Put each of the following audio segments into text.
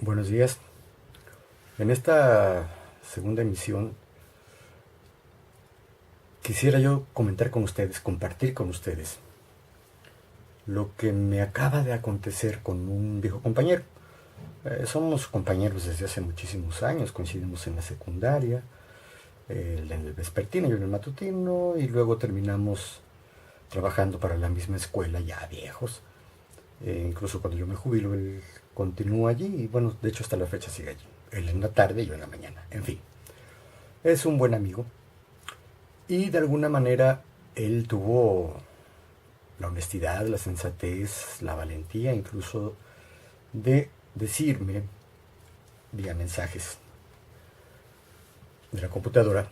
Buenos días. En esta segunda emisión quisiera yo comentar con ustedes, compartir con ustedes lo que me acaba de acontecer con un viejo compañero. Somos compañeros desde hace muchísimos años, coincidimos en la secundaria, él en el vespertino, yo en el matutino, y luego terminamos trabajando para la misma escuela, ya viejos. Incluso cuando yo me jubilo, él continúa allí y bueno, de hecho hasta la fecha sigue allí. Él en la tarde y yo en la mañana. En fin, es un buen amigo y de alguna manera él tuvo la honestidad, la sensatez, la valentía incluso de decirme vía mensajes de la computadora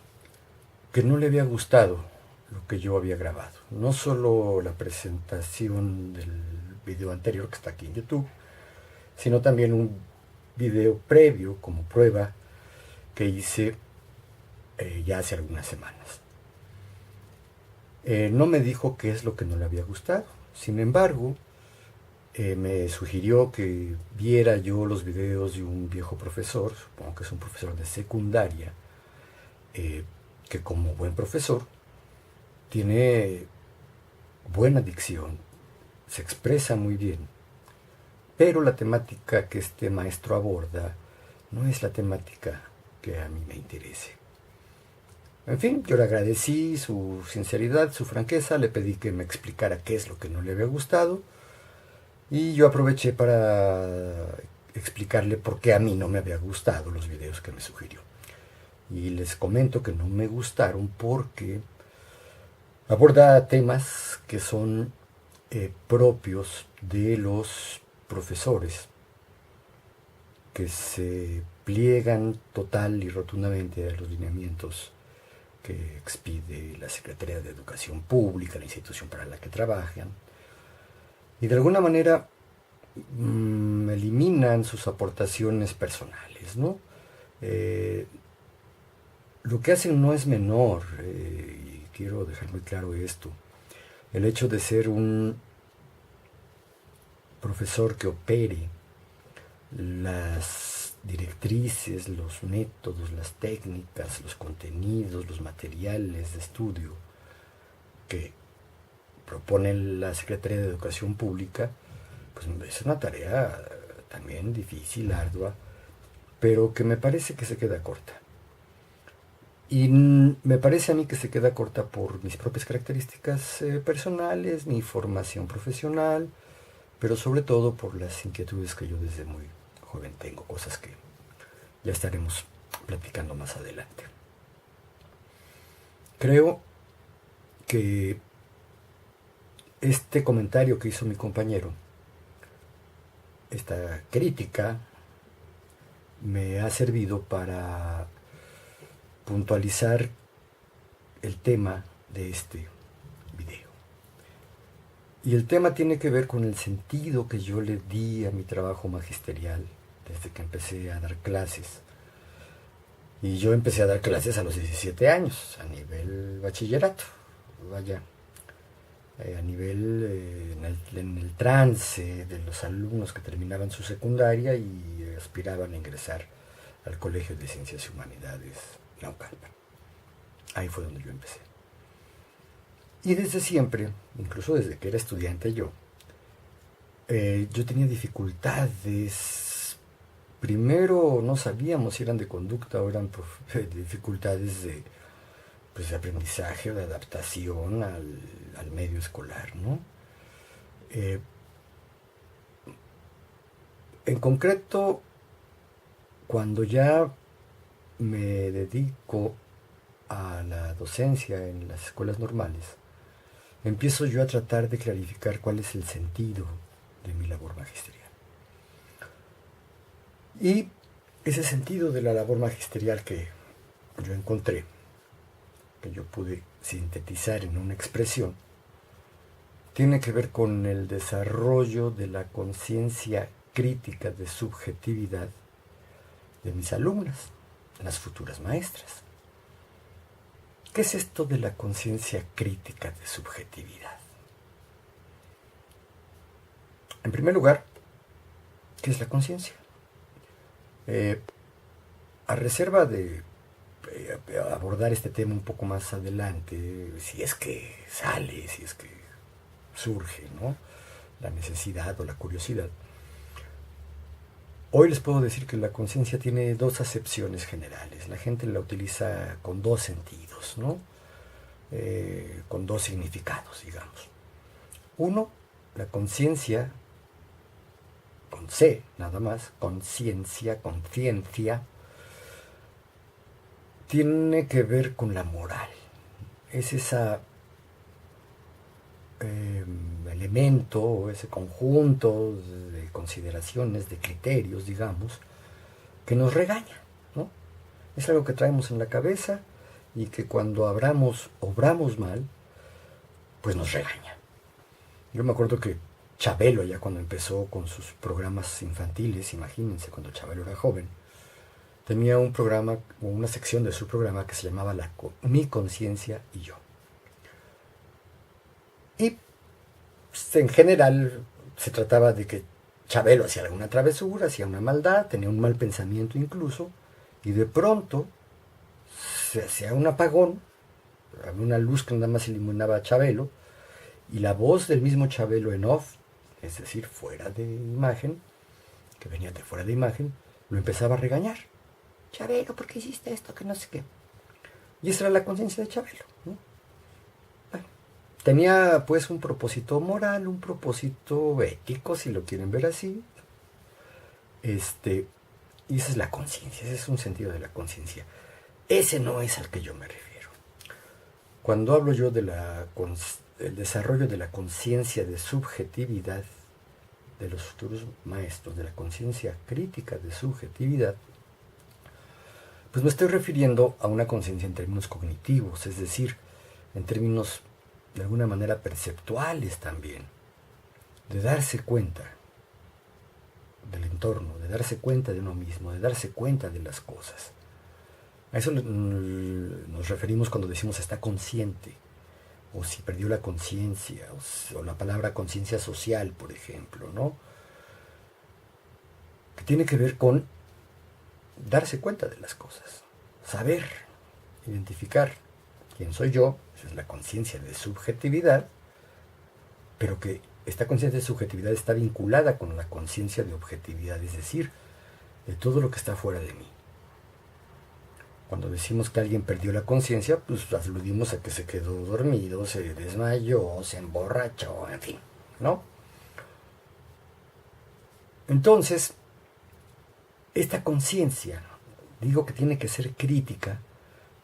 que no le había gustado lo que yo había grabado. No solo la presentación del video anterior que está aquí en YouTube, sino también un video previo como prueba que hice ya hace algunas semanas. No me dijo qué es lo que no le había gustado. Sin embargo, me sugirió que viera yo los videos de un viejo profesor, supongo que es un profesor de secundaria, que como buen profesor tiene buena dicción, se expresa muy bien, pero la temática que este maestro aborda no es la temática que a mí me interese. En fin, yo le agradecí su sinceridad, su franqueza, le pedí que me explicara qué es lo que no le había gustado y yo aproveché para explicarle por qué a mí no me había gustado los videos que me sugirió. Y les comento que no me gustaron porque aborda temas que son propios de los profesores que se pliegan total y rotundamente a los lineamientos que expide la Secretaría de Educación Pública, la institución para la que trabajan, y de alguna manera eliminan sus aportaciones personales, ¿no? Eh, lo que hacen no es menor, y quiero dejar muy claro esto. El hecho de ser un profesor que opere las directrices, los métodos, las técnicas, los contenidos, los materiales de estudio que propone la Secretaría de Educación Pública, pues es una tarea también difícil, ardua, pero que me parece que se queda corta. Y me parece a mí que se queda corta por mis propias características personales, mi formación profesional, pero sobre todo por las inquietudes que yo desde muy joven tengo, cosas que ya estaremos platicando más adelante. Creo que este comentario que hizo mi compañero, esta crítica, me ha servido para puntualizar el tema de este video. Y el tema tiene que ver con el sentido que yo le di a mi trabajo magisterial desde que empecé a dar clases. Y yo empecé a dar clases a los 17 años, a nivel bachillerato. Vaya, a nivel en el trance de los alumnos que terminaban su secundaria y aspiraban a ingresar al Colegio de Ciencias y Humanidades Naucalpan. Ahí fue donde yo empecé. Y desde siempre, incluso desde que era estudiante yo tenía dificultades. Primero no sabíamos si eran de conducta o eran dificultades pues, de aprendizaje o de adaptación al medio escolar, ¿no? En concreto, cuando ya me dedico a la docencia en las escuelas normales, empiezo yo a tratar de clarificar cuál es el sentido de mi labor magisterial. Y ese sentido de la labor magisterial que yo encontré, que yo pude sintetizar en una expresión, tiene que ver con el desarrollo de la conciencia crítica de subjetividad de mis alumnas, las futuras maestras. ¿Qué es esto de la conciencia crítica de subjetividad? En primer lugar, ¿qué es la conciencia? Eh, a reserva de abordar este tema un poco más adelante, si es que sale, si es que surge, ¿no?, la necesidad o la curiosidad. Hoy les puedo decir que la conciencia tiene dos acepciones generales. La gente la utiliza con dos sentidos, ¿no? Con dos significados, digamos. Uno, la conciencia, con C nada más, conciencia, conciencia, tiene que ver con la moral. Es ese elemento, ese conjunto de consideraciones, de criterios, digamos, que nos regaña, ¿no? Es algo que traemos en la cabeza y que cuando obramos mal, pues nos regaña. Yo me acuerdo que Chabelo, ya cuando empezó con sus programas infantiles, imagínense, cuando Chabelo era joven, tenía un programa, o una sección de su programa que se llamaba Mi Conciencia y Yo. Y pues, en general se trataba de que Chabelo hacía alguna travesura, hacía una maldad, tenía un mal pensamiento incluso, y de pronto se hacía un apagón, había una luz que nada más iluminaba a Chabelo, y la voz del mismo Chabelo en off, es decir, fuera de imagen, que venía de fuera de imagen, lo empezaba a regañar. Chabelo, ¿por qué hiciste esto? Que no sé qué. Y esa era la conciencia de Chabelo, ¿no? Bueno, tenía pues un propósito moral, un propósito ético, si lo quieren ver así. Y esa es la conciencia, ese es un sentido de la conciencia. Ese no es al que yo me refiero. Cuando hablo yo del desarrollo de la conciencia de subjetividad, de los futuros maestros, de la conciencia crítica de subjetividad, pues me estoy refiriendo a una conciencia en términos cognitivos, es decir, en términos de alguna manera perceptuales también, de darse cuenta del entorno, de darse cuenta de uno mismo, de darse cuenta de las cosas. A eso nos referimos cuando decimos está consciente, o si perdió la conciencia, o la palabra conciencia social, por ejemplo, ¿no? Que tiene que ver con darse cuenta de las cosas, saber, identificar quién soy yo, esa es la conciencia de subjetividad, pero que esta conciencia de subjetividad está vinculada con la conciencia de objetividad, es decir, de todo lo que está fuera de mí. Cuando decimos que alguien perdió la conciencia, pues aludimos a que se quedó dormido, se desmayó, se emborrachó, en fin, ¿no? Entonces, esta conciencia, digo que tiene que ser crítica,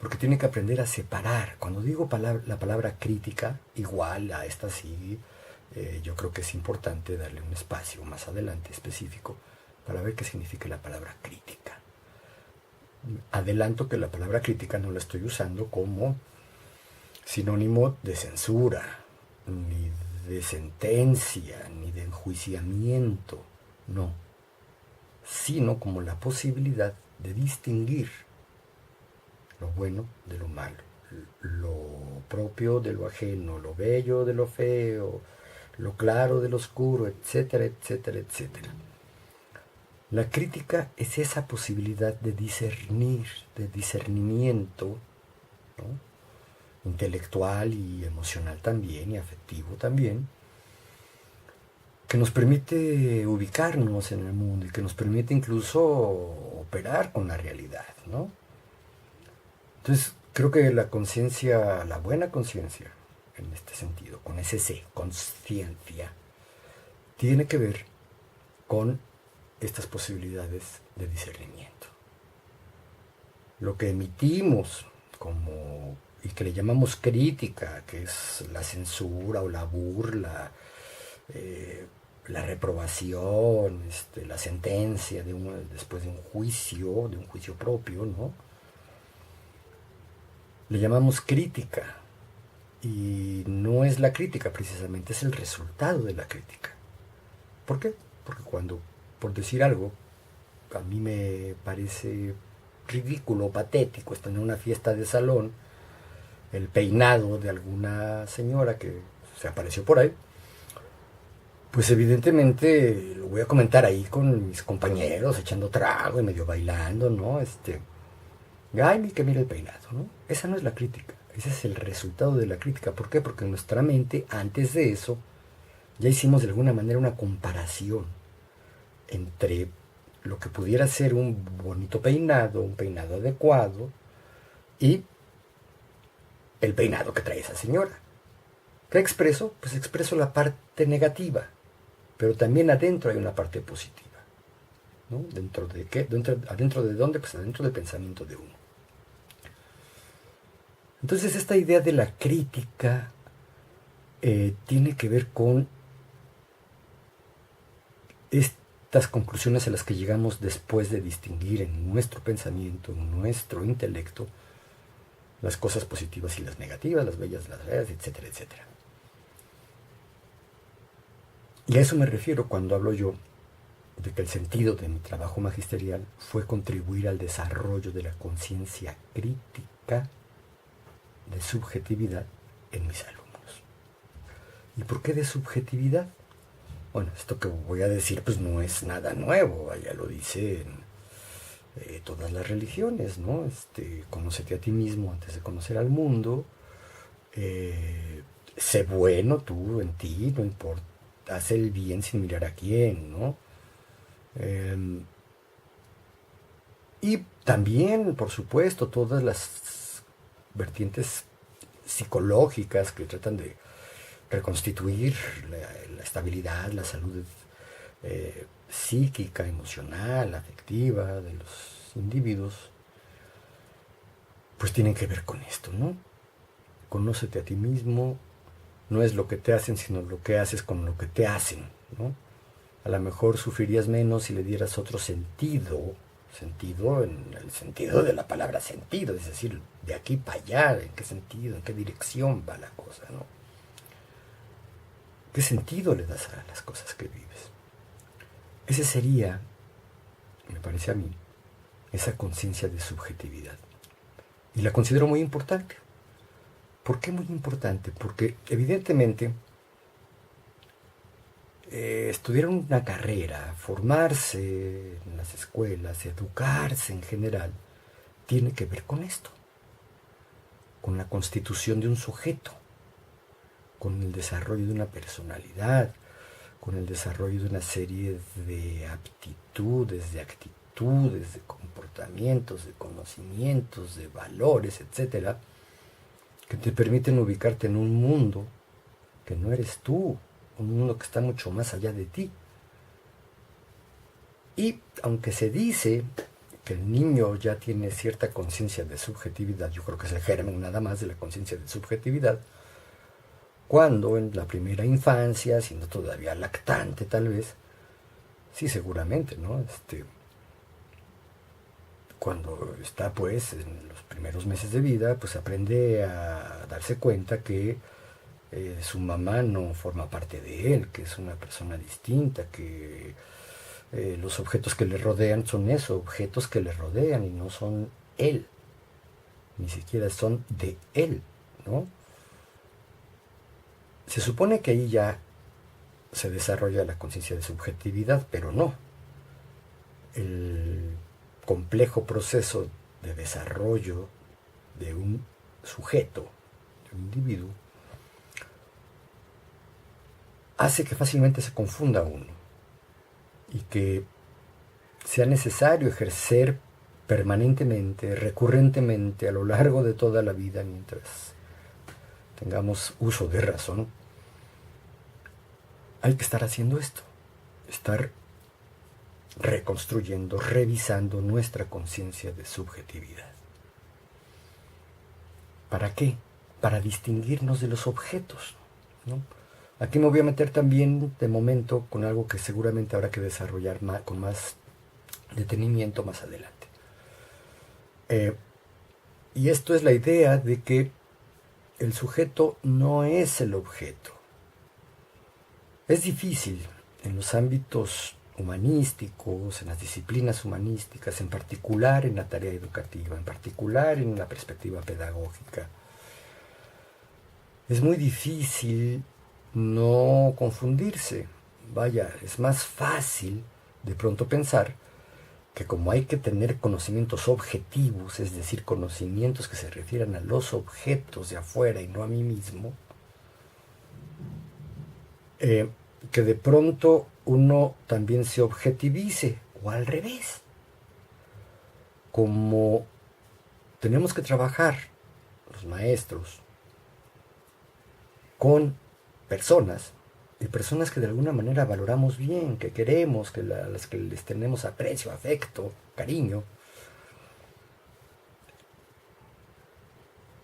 porque tiene que aprender a separar. Cuando digo la palabra crítica, igual a esta sí, yo creo que es importante darle un espacio más adelante específico para ver qué significa la palabra crítica. Adelanto que la palabra crítica no la estoy usando como sinónimo de censura, ni de sentencia, ni de enjuiciamiento, no, sino como la posibilidad de distinguir lo bueno de lo malo, lo propio de lo ajeno, lo bello de lo feo, lo claro de lo oscuro, etcétera, etcétera, etcétera. La crítica es esa posibilidad de discernir, de discernimiento, ¿no?, intelectual y emocional también, y afectivo también, que nos permite ubicarnos en el mundo y que nos permite incluso operar con la realidad, ¿no? Entonces, creo que la conciencia, la buena conciencia, en este sentido, con ese C, conciencia, tiene que ver con estas posibilidades de discernimiento. Lo que emitimos y que le llamamos crítica, que es la censura o la burla, la reprobación, la sentencia después de un juicio propio, ¿no? Le llamamos crítica, y no es la crítica precisamente, es el resultado de la crítica. ¿Por qué? Porque cuando, por decir algo, a mí me parece ridículo, patético, estar en una fiesta de salón, el peinado de alguna señora que se apareció por ahí, pues evidentemente lo voy a comentar ahí con mis compañeros, echando trago y medio bailando, ¿no? Ay, que mira el peinado, ¿no? Esa no es la crítica, ese es el resultado de la crítica. ¿Por qué? Porque en nuestra mente, antes de eso, ya hicimos de alguna manera una comparación entre lo que pudiera ser un bonito peinado, un peinado adecuado, y el peinado que trae esa señora. ¿Qué expreso? Pues expreso la parte negativa, pero también adentro hay una parte positiva. ¿No? ¿Dentro de qué? ¿Adentro de dónde? Pues adentro del pensamiento de uno. Entonces esta idea de la crítica tiene que ver con estas conclusiones a las que llegamos después de distinguir en nuestro pensamiento, en nuestro intelecto, las cosas positivas y las negativas, las bellas, las feas, etcétera, etcétera. Y a eso me refiero cuando hablo yo de que el sentido de mi trabajo magisterial fue contribuir al desarrollo de la conciencia crítica de subjetividad en mis alumnos. ¿Y por qué de subjetividad? Bueno, esto que voy a decir pues no es nada nuevo, ya lo dicen todas las religiones, ¿no? Conócete a ti mismo antes de conocer al mundo, sé bueno tú en ti, no importa, haz el bien sin mirar a quién, ¿no? Y también, por supuesto, todas las vertientes psicológicas que tratan de reconstituir la estabilidad, la salud psíquica, emocional, afectiva de los individuos, pues tienen que ver con esto, ¿no? Conócete a ti mismo, no es lo que te hacen, sino lo que haces con lo que te hacen, ¿no? A lo mejor sufrirías menos si le dieras otro sentido en el sentido de la palabra sentido, es decir, de aquí para allá, en qué sentido, en qué dirección va la cosa, ¿no? ¿Qué sentido le das a las cosas que vives? Ese sería, me parece a mí, esa conciencia de subjetividad. Y la considero muy importante. ¿Por qué muy importante? Porque evidentemente estudiar una carrera, formarse en las escuelas, educarse en general, tiene que ver con esto, con la constitución de un sujeto, con el desarrollo de una personalidad, con el desarrollo de una serie de aptitudes, de actitudes, de comportamientos, de conocimientos, de valores, etcétera, que te permiten ubicarte en un mundo que no eres tú, un mundo que está mucho más allá de ti. Y aunque se dice que el niño ya tiene cierta conciencia de subjetividad, yo creo que es el germen nada más de la conciencia de subjetividad, cuando en la primera infancia, siendo todavía lactante tal vez, sí seguramente, ¿no? Cuando está pues en los primeros meses de vida, pues aprende a darse cuenta que su mamá no forma parte de él, que es una persona distinta, que los objetos que le rodean son eso, objetos que le rodean y no son él, ni siquiera son de él, ¿no? Se supone que ahí ya se desarrolla la conciencia de subjetividad, pero no. El complejo proceso de desarrollo de un sujeto, de un individuo, hace que fácilmente se confunda uno y que sea necesario ejercer permanentemente, recurrentemente, a lo largo de toda la vida, mientras tengamos uso de razón, hay que estar haciendo esto, estar reconstruyendo, revisando nuestra conciencia de subjetividad. ¿Para qué? Para distinguirnos de los objetos, ¿no? Aquí me voy a meter también de momento con algo que seguramente habrá que desarrollar con más detenimiento más adelante. Y esto es la idea de que el sujeto no es el objeto. Es difícil en los ámbitos humanísticos, en las disciplinas humanísticas, en particular en la tarea educativa, en particular en la perspectiva pedagógica. Es muy difícil no confundirse, vaya, es más fácil de pronto pensar que como hay que tener conocimientos objetivos, es decir, conocimientos que se refieran a los objetos de afuera y no a mí mismo, que de pronto uno también se objetivice, o al revés, como tenemos que trabajar los maestros con personas, y personas que de alguna manera valoramos bien, que queremos, a las que les tenemos aprecio, afecto, cariño,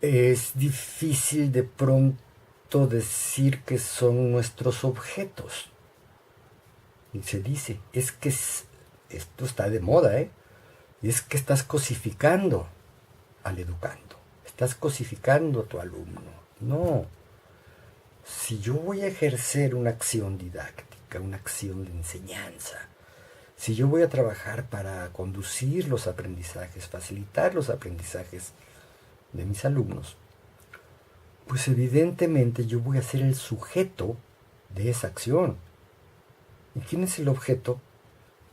es difícil de pronto decir que son nuestros objetos. Y se dice, es que esto está de moda, ¿eh? Y es que estás cosificando al educando, estás cosificando a tu alumno. No, si yo voy a ejercer una acción didáctica, una acción de enseñanza, si yo voy a trabajar para conducir los aprendizajes, facilitar los aprendizajes de mis alumnos, pues evidentemente yo voy a ser el sujeto de esa acción. ¿Y quién es el objeto?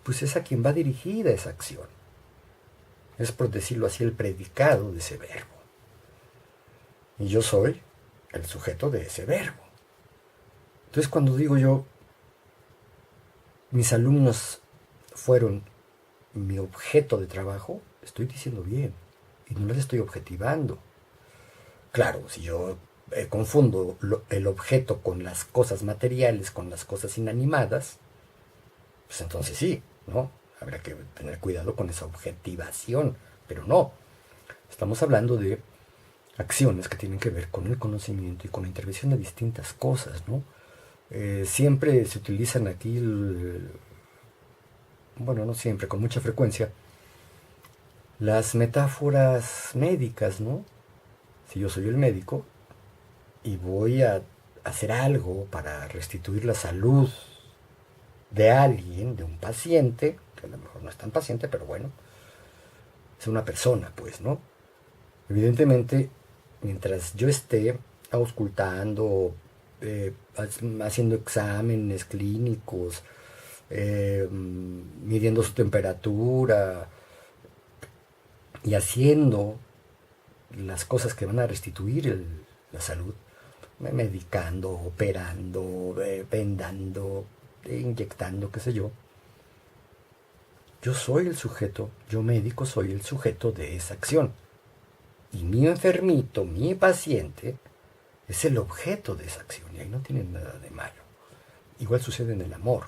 Pues es a quien va dirigida esa acción. Es, por decirlo así, el predicado de ese verbo. Y yo soy el sujeto de ese verbo. Entonces cuando digo yo, mis alumnos fueron mi objeto de trabajo, estoy diciendo bien. Y no les estoy objetivando. Claro, si yo confundo el objeto con las cosas materiales, con las cosas inanimadas, pues entonces sí, ¿no? Habrá que tener cuidado con esa objetivación, pero no. Estamos hablando de acciones que tienen que ver con el conocimiento y con la intervención de distintas cosas, ¿no? Siempre se utilizan aquí, bueno, no siempre, con mucha frecuencia, las metáforas médicas, ¿no? Si yo soy el médico y voy a hacer algo para restituir la salud de alguien, de un paciente, que a lo mejor no es tan paciente, pero bueno, es una persona, pues, ¿no? Evidentemente, mientras yo esté auscultando, haciendo exámenes clínicos, midiendo su temperatura y haciendo las cosas que van a restituir la salud, medicando, operando, vendando, inyectando, qué sé yo. Yo soy el sujeto, yo médico soy el sujeto de esa acción. Y mi enfermito, mi paciente, es el objeto de esa acción. Y ahí no tiene nada de malo. Igual sucede en el amor.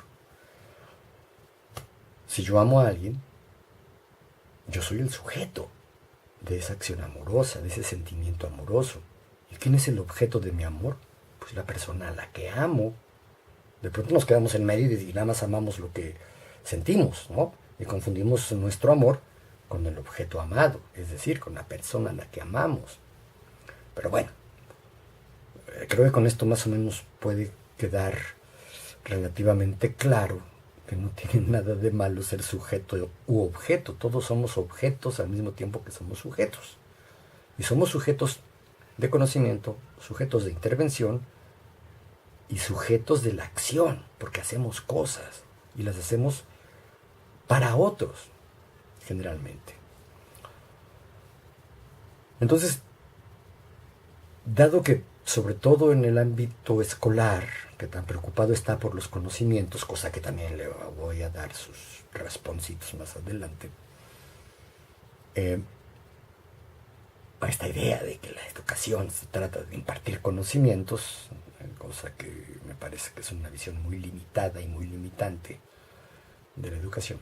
Si yo amo a alguien, yo soy el sujeto de esa acción amorosa, de ese sentimiento amoroso. ¿Y quién es el objeto de mi amor? Pues la persona a la que amo. De pronto nos quedamos en medio y nada más amamos lo que sentimos, ¿no? Y confundimos nuestro amor con el objeto amado, es decir, con la persona a la que amamos. Pero bueno, creo que con esto más o menos puede quedar relativamente claro que no tiene nada de malo ser sujeto u objeto. Todos somos objetos al mismo tiempo que somos sujetos. Y somos sujetos de conocimiento, sujetos de intervención y sujetos de la acción, porque hacemos cosas y las hacemos para otros, generalmente. Entonces, dado que sobre todo en el ámbito escolar, que tan preocupado está por los conocimientos, cosa que también le voy a dar sus responsitos más adelante, a esta idea de que la educación se trata de impartir conocimientos, cosa que me parece que es una visión muy limitada y muy limitante de la educación.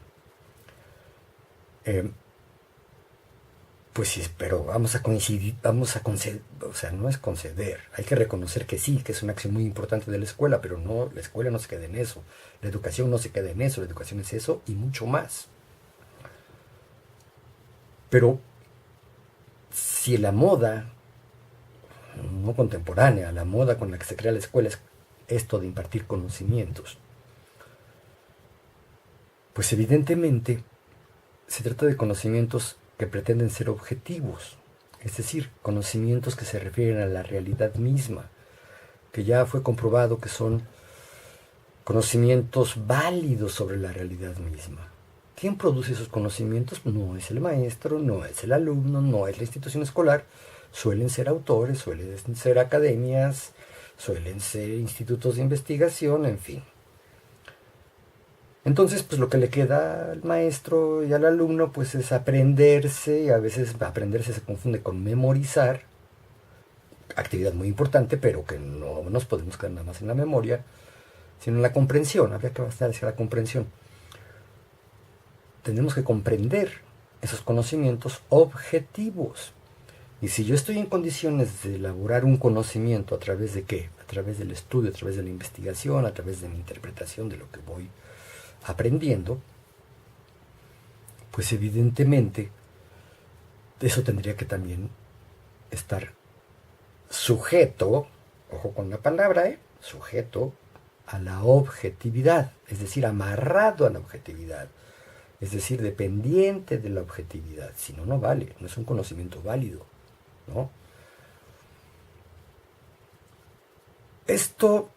Pues sí, pero vamos a coincidir, vamos a conceder, o sea, no es conceder, hay que reconocer que sí, que es una acción muy importante de la escuela, pero no, la escuela no se queda en eso, la educación no se queda en eso, la educación es eso y mucho más. Pero si la moda, no contemporánea, la moda con la que se crea la escuela es esto de impartir conocimientos, pues evidentemente se trata de conocimientos que pretenden ser objetivos, es decir, conocimientos que se refieren a la realidad misma, que ya fue comprobado que son conocimientos válidos sobre la realidad misma. ¿Quién produce esos conocimientos? No es el maestro, no es el alumno, no es la institución escolar. Suelen ser autores, suelen ser academias, suelen ser institutos de investigación, en fin. Entonces, pues lo que le queda al maestro y al alumno, pues es aprenderse, y a veces aprenderse se confunde con memorizar, actividad muy importante, pero que no nos podemos quedar nada más en la memoria, sino en la comprensión. Habría que avanzar hacia la comprensión. Tenemos que comprender esos conocimientos objetivos. Y si yo estoy en condiciones de elaborar un conocimiento, ¿a través de qué? A través del estudio, a través de la investigación, a través de mi interpretación de lo que voy aprendiendo, pues evidentemente eso tendría que también estar sujeto, ojo con la palabra, sujeto a la objetividad, es decir, amarrado a la objetividad, es decir, dependiente de la objetividad. Si no, no vale, no es un conocimiento válido, ¿no? Esto,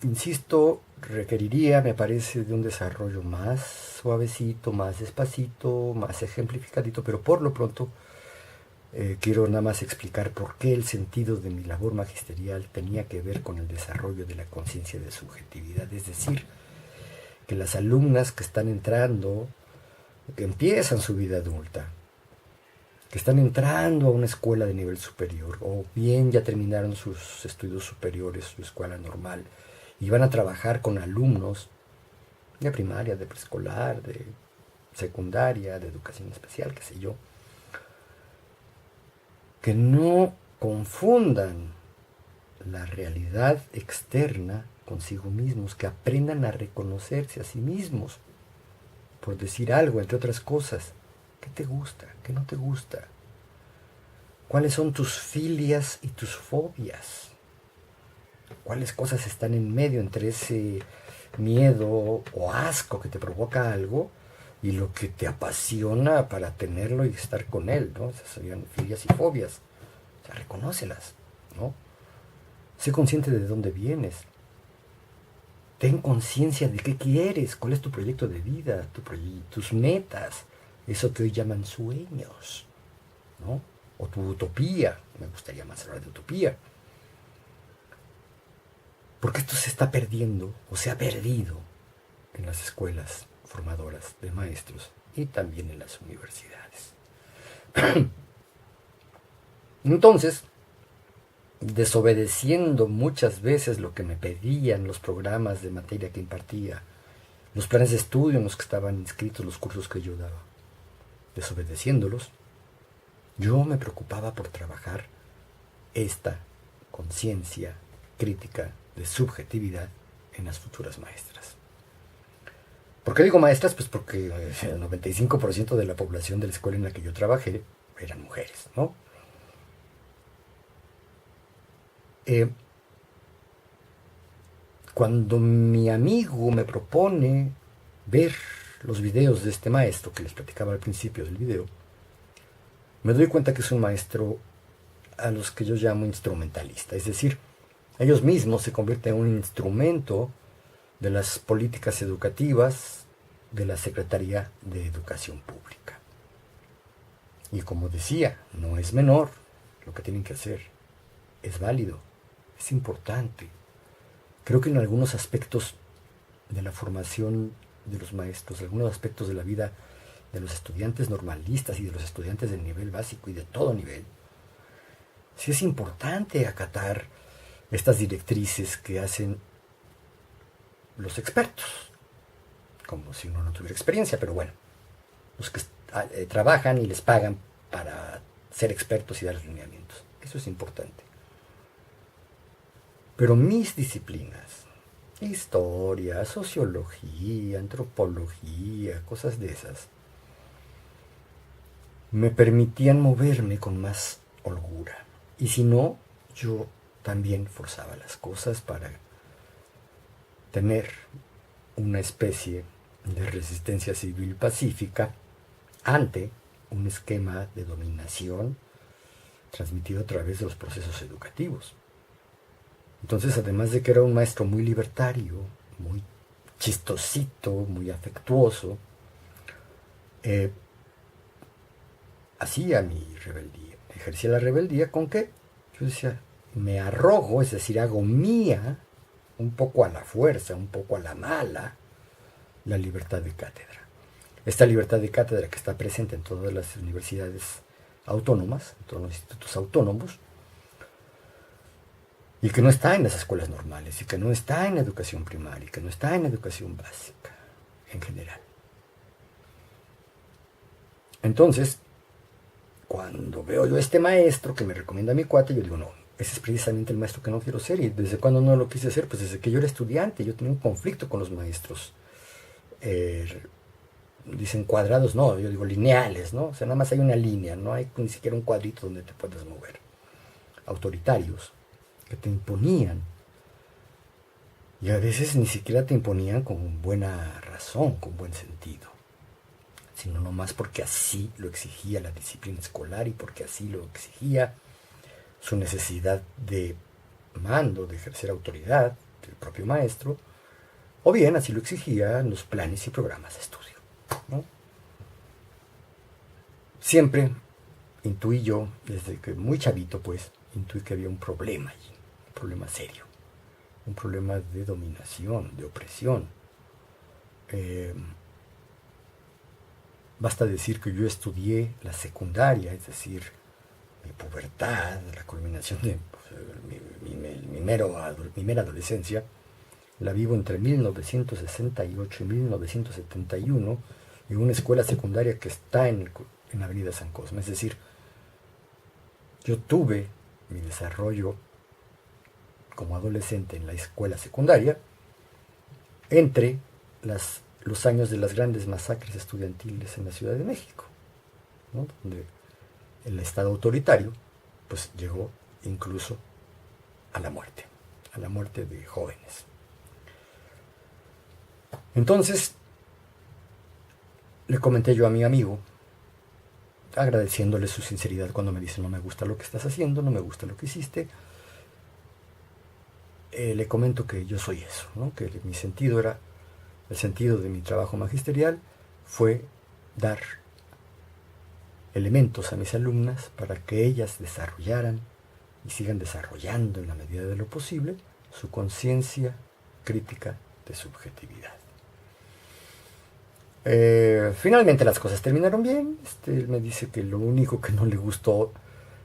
insisto, requeriría, me parece, de un desarrollo más suavecito, más despacito, más ejemplificadito, pero por lo pronto quiero nada más explicar por qué el sentido de mi labor magisterial tenía que ver con el desarrollo de la conciencia de subjetividad. Es decir, que las alumnas que están entrando, que empiezan su vida adulta, que están entrando a una escuela de nivel superior, o bien ya terminaron sus estudios superiores, su escuela normal, y van a trabajar con alumnos de primaria, de preescolar, de secundaria, de educación especial, qué sé yo, que no confundan la realidad externa consigo mismos, que aprendan a reconocerse a sí mismos, por decir algo, entre otras cosas. ¿Qué te gusta? ¿Qué no te gusta? ¿Cuáles son tus filias y tus fobias? ¿Cuáles cosas están en medio entre ese miedo o asco que te provoca algo y lo que te apasiona para tenerlo y estar con él, ¿no? Esas serían filias y fobias. O sea, reconócelas, ¿no? Sé consciente de dónde vienes. Ten conciencia de qué quieres, cuál es tu proyecto de vida, tus metas, eso que hoy llaman sueños, ¿no? O tu utopía. Me gustaría más hablar de utopía. Porque esto se está perdiendo, o se ha perdido, en las escuelas formadoras de maestros y también en las universidades. Entonces, desobedeciendo muchas veces lo que me pedían los programas de materia que impartía, los planes de estudio en los que estaban inscritos los cursos que yo daba, desobedeciéndolos, yo me preocupaba por trabajar esta conciencia crítica de subjetividad en las futuras maestras. ¿Por qué digo maestras? Pues porque el 95% de la población de la escuela en la que yo trabajé eran mujeres, ¿no? Cuando mi amigo me propone ver los videos de este maestro que les platicaba al principio del video, me doy cuenta que es un maestro a los que yo llamo instrumentalista, es decir, ellos mismos se convierten en un instrumento de las políticas educativas de la Secretaría de Educación Pública. Y como decía, no es menor lo que tienen que hacer, es válido, es importante. Creo que en algunos aspectos de la formación de los maestros, algunos aspectos de la vida de los estudiantes normalistas y de los estudiantes del nivel básico y de todo nivel, sí es importante acatar estas directrices que hacen los expertos, como si uno no tuviera experiencia, pero bueno, los que trabajan y les pagan para ser expertos y dar lineamientos. Eso es importante. Pero mis disciplinas, historia, sociología, antropología, cosas de esas, me permitían moverme con más holgura. Y si no, yo también forzaba las cosas para tener una especie de resistencia civil pacífica ante un esquema de dominación transmitido a través de los procesos educativos. Entonces, además de que era un maestro muy libertario, muy chistosito, muy afectuoso, hacía mi rebeldía. Ejercía la rebeldía con qué? Yo decía, me arrogo, es decir, hago mía, un poco a la fuerza, un poco a la mala, la libertad de cátedra. Esta libertad de cátedra que está presente en todas las universidades autónomas, en todos los institutos autónomos, y que no está en las escuelas normales, y que no está en educación primaria, y que no está en educación básica, en general. Entonces, cuando veo yo a este maestro que me recomienda a mi cuate, yo digo, no, ese es precisamente el maestro que no quiero ser. ¿Y desde cuándo no lo quise ser? Pues desde que yo era estudiante, yo tenía un conflicto con los maestros. Dicen cuadrados, no, yo digo lineales, ¿no? O sea, nada más hay una línea, no hay ni siquiera un cuadrito donde te puedas mover. Autoritarios, que te imponían. Y a veces ni siquiera te imponían con buena razón, con buen sentido, sino nomás porque así lo exigía la disciplina escolar y porque así lo exigía su necesidad de mando, de ejercer autoridad del propio maestro, o bien así lo exigían los planes y programas de estudio, ¿no? Siempre intuí yo, desde que muy chavito pues, intuí que había un problema allí, un problema serio, un problema de dominación, de opresión. Basta decir que yo estudié la secundaria, es decir, mi pubertad, la culminación de mi mera adolescencia, la vivo entre 1968 y 1971 en una escuela secundaria que está en Avenida San Cosme. Es decir, yo tuve mi desarrollo como adolescente en la escuela secundaria entre los años de las grandes masacres estudiantiles en la Ciudad de México, ¿no? Donde el Estado autoritario pues llegó incluso a la muerte de jóvenes. Entonces le comenté yo a mi amigo, agradeciéndole su sinceridad cuando me dice no me gusta lo que estás haciendo, no me gusta lo que hiciste. Le comento que yo soy eso, ¿no? Que mi sentido era, el sentido de mi trabajo magisterial fue dar elementos a mis alumnas para que ellas desarrollaran y sigan desarrollando en la medida de lo posible su conciencia crítica de subjetividad. Finalmente las cosas terminaron bien. Él me dice que lo único que no le gustó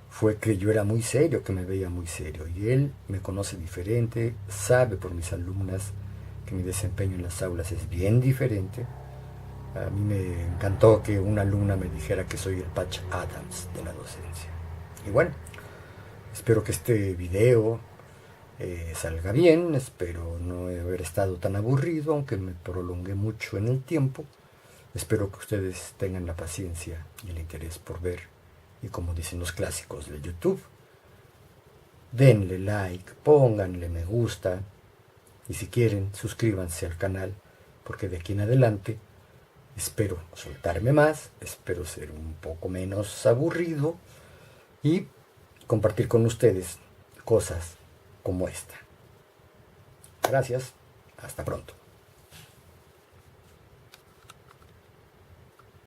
fue que yo era muy serio, que me veía muy serio. Y él me conoce diferente, sabe por mis alumnas que mi desempeño en las aulas es bien diferente. A mí me encantó que una alumna me dijera que soy el Patch Adams de la docencia. Y bueno, espero que este video salga bien, espero no haber estado tan aburrido, aunque me prolongué mucho en el tiempo. Espero que ustedes tengan la paciencia y el interés por ver, y como dicen los clásicos de YouTube, denle like, pónganle me gusta, y si quieren, suscríbanse al canal, porque de aquí en adelante espero soltarme más, espero ser un poco menos aburrido y compartir con ustedes cosas como esta. Gracias, hasta pronto.